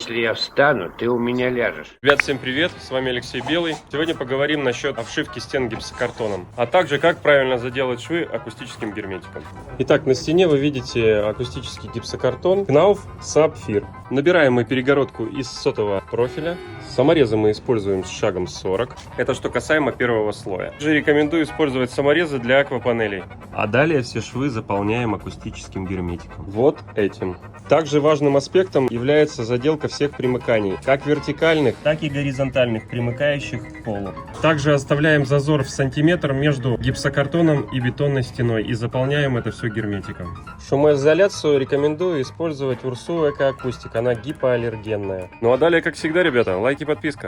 Если я встану, ты у меня ляжешь. Ребят, всем привет, с вами Алексей Белый. Сегодня поговорим насчет обшивки стен гипсокартоном, а также как правильно заделать швы акустическим герметиком. Итак, на стене вы видите акустический гипсокартон Knauf Sapphire. Набираем мы перегородку из сотового профиля. Саморезы мы используем с шагом 40. Это что касаемо первого слоя. Также рекомендую использовать саморезы для аквапанелей. А далее все швы заполняем акустическим герметиком. Вот этим. Также важным аспектом является заделка всех примыканий, как вертикальных, так и горизонтальных, примыкающих к полу. Также оставляем зазор в сантиметр между гипсокартоном и бетонной стеной и заполняем это все герметиком. Шумоизоляцию рекомендую использовать Ursu Eco Acoustic, она гипоаллергенная. Ну а далее, как всегда, ребята, лайк и подписка.